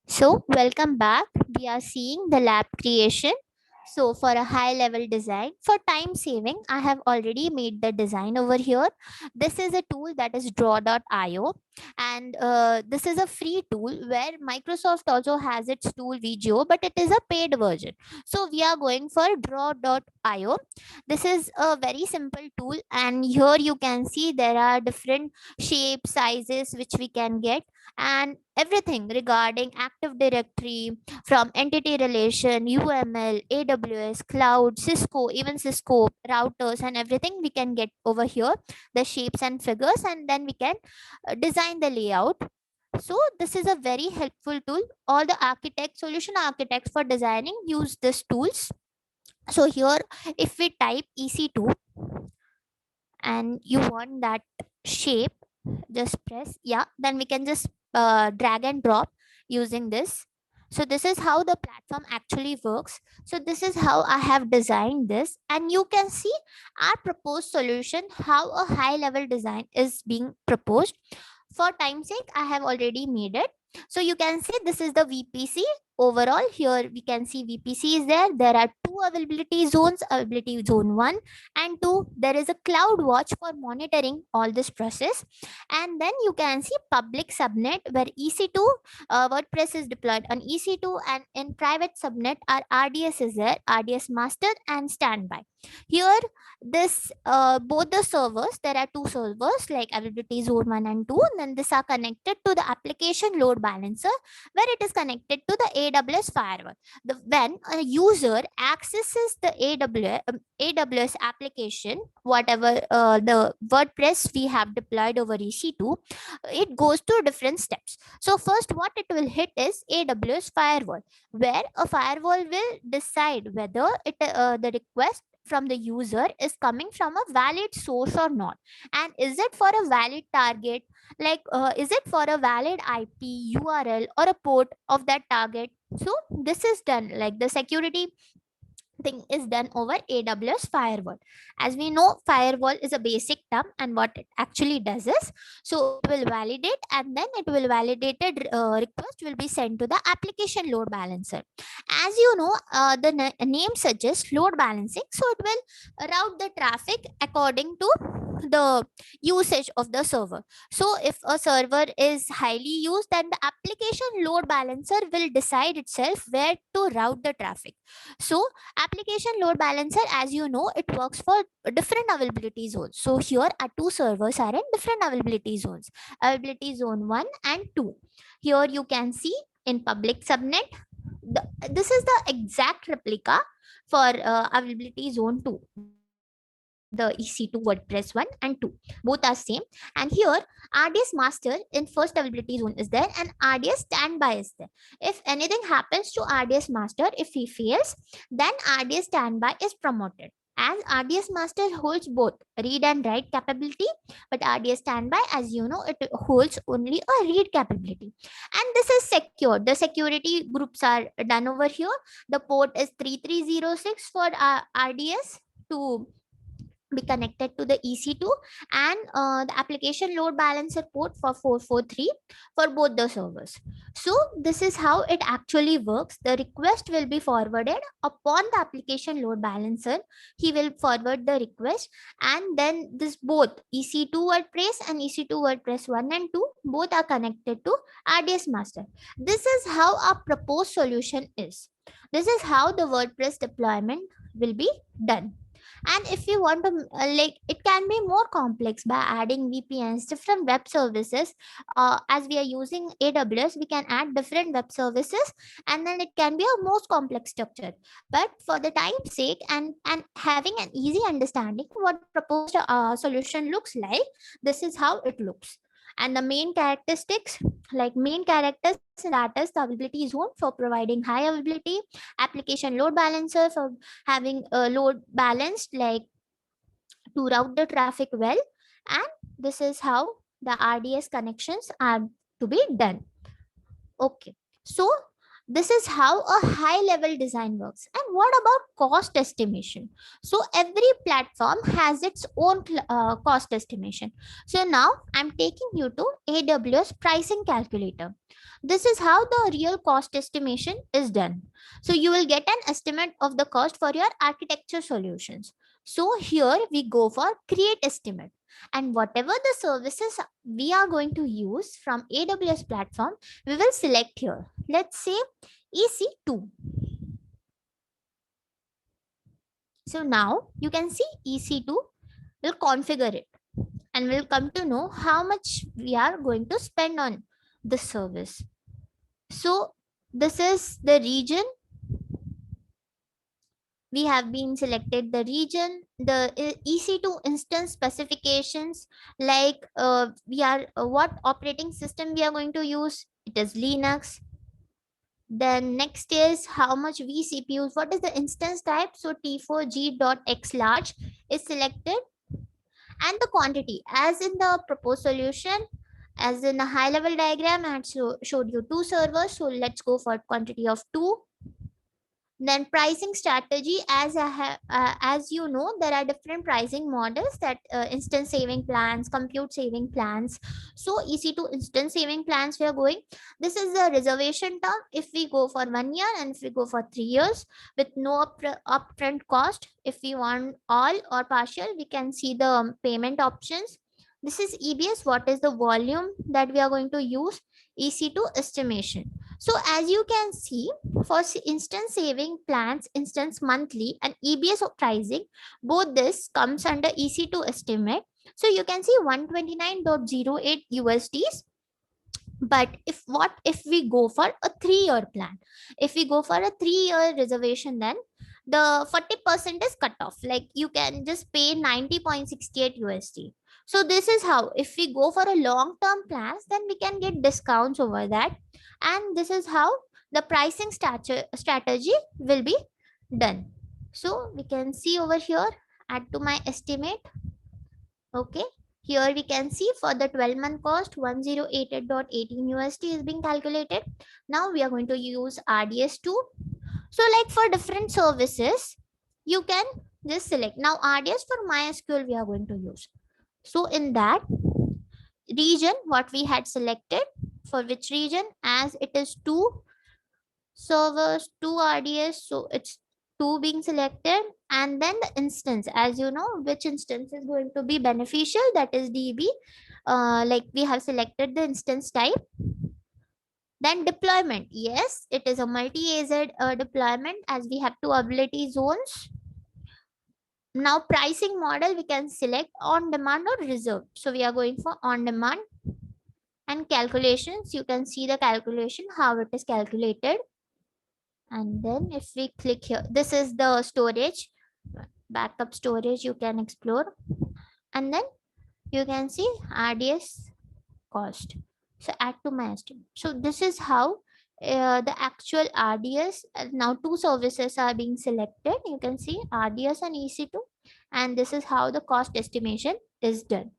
So welcome back. We are seeing the lab creation. So for a high level design, for time saving, I have already made the design over here. This is a tool that is draw.io, and this is a free tool where Microsoft also has its tool Vigio, but it is a paid version. So we are going for draw.io. This is a very simple tool, and here you can see there are different shapes, sizes which we can get, and everything regarding Active Directory, from entity relation, UML, AWS, cloud, Cisco, even Cisco routers and everything we can get over here, the shapes and figures, and then we can design the layout. So this is a very helpful tool. All the architects, solution architects for designing use this tools. So here, if we type EC2 and you want that shape, just press yeah, then we can just drag and drop using this. So this is how the platform actually works. So this is how I have designed this, and you can see our proposed solution, how a high level design is being proposed. For time's sake, I have already made it. So you can see this is the VPC. Overall, here we can see VPC is there. There are two availability zones, availability zone 1 and 2. There is a cloud watch for monitoring all this process. And then you can see public subnet where EC2 WordPress is deployed on EC2, and in private subnet our RDS is there, RDS master and standby. Here, this both the servers, there are two servers like availability zone 1 and 2, and then these are connected to the application load balancer where it is connected to the AWS firewall. When a user accesses the AWS application, whatever the WordPress we have deployed over EC2, it goes to different steps. So first what it will hit is AWS firewall, where a firewall will decide whether the request from the user is coming from a valid source or not, and is it for a valid target, like is it for a valid IP, URL, or a port of that target. So this is done, like the security thing is done over AWS firewall. As we know, firewall is a basic term, and what it actually does is, so it will validate, and then it will validated request will be sent to the application load balancer. As you know, the name suggests load balancing, so it will route the traffic according to the usage of the server. So if a server is highly used, then the application load balancer will decide itself where to route the traffic. So application load balancer, as you know, it works for different availability zones. So here our two servers are in different availability zones, availability zone 1 and 2. Here you can see in public subnet, this is the exact replica for availability zone 2, the EC2 WordPress 1 and 2. Both are same. And here RDS master in first availability zone is there, and RDS standby is there. If anything happens to RDS master, if he fails, then RDS standby is promoted. As RDS master holds both read and write capability, but RDS standby, as you know, it holds only a read capability. And this is secure. The security groups are done over here. The port is 3306 for RDS to be connected to the EC2, and the application load balancer port for 443 for both the servers. So this is how it actually works. The request will be forwarded upon the application load balancer. He will forward the request, and then this both EC2 WordPress and EC2 WordPress 1 and 2 both are connected to RDS master. This is how our proposed solution is. This is how the WordPress deployment will be done. And if you want to like, it can be more complex by adding VPNs, different web services. As we are using AWS, we can add different web services, and then it can be a most complex structure. But for the time's sake, and having an easy understanding what proposed solution looks like, this is how it looks. And the main characteristics, like main characters, that is the availability zone for providing high availability, application load balancer for having a load balanced, like to route the traffic well, and this is how the RDS connections are to be done. Okay, so This is how a high level design works. And what about cost estimation? So every platform has its own cost estimation. So now I'm taking you to AWS Pricing Calculator. This is how the real cost estimation is done. So you will get an estimate of the cost for your architecture solutions. So here we go for create estimate, and whatever the services we are going to use from AWS platform, we will select here. Let's say EC2. So now you can see EC2. We'll configure it and we'll come to know how much we are going to spend on the service. So this is the region. We have been selected the region, the EC2 instance specifications, like we are what operating system we are going to use. It is Linux. Then next is how much vCPUs, what is the instance type. So T4G.X large is selected, and the quantity as in the proposed solution. As in the high level diagram, I had showed you two servers. So let's go for quantity of two. Then pricing strategy, as I have as you know, there are different pricing models, that instance saving plans, compute saving plans. So EC2 instance saving plans we are going. This is the reservation term if we go for 1 year, and if we go for 3 years with no upfront cost. If we want all or partial, we can see the payment options. This is EBS, what is the volume that we are going to use. EC2 estimation. So as you can see, for instance saving plans, instance monthly, and EBS pricing, both this comes under EC2 estimate. So you can see 129.08 USDs. But if we go for a 3-year plan, if we go for a 3-year reservation, then the 40% is cut off. Like you can just pay 90.68 USD. So this is how, if we go for a long term plans, then we can get discounts over that. And this is how the pricing strategy will be done. So we can see over here, add to my estimate. Okay, here we can see for the 12-month cost 1088.18 USD is being calculated. Now we are going to use RDS 2. So like for different services, you can just select. Now RDS for MySQL we are going to use. So in that region, what we had selected, for which region, as it is two servers, two RDS, so it's two being selected. And then the instance, as you know, which instance is going to be beneficial, that is DB. Like we have selected the instance type. Then deployment, yes, it is a multi-AZ deployment, as we have two availability zones. Now pricing model, we can select on demand or reserved. So we are going for on demand. And calculations, you can see the calculation, how it is calculated. And then if we click here, this is the storage, backup storage you can explore. And then you can see RDS cost. So add to my estimate. So this is how the actual RDS, now two services are being selected. You can see RDS and EC2. And this is how the cost estimation is done.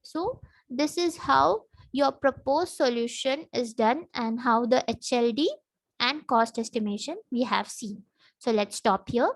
So this is how your proposed solution is done, and how the HLD and cost estimation we have seen. So let's stop here.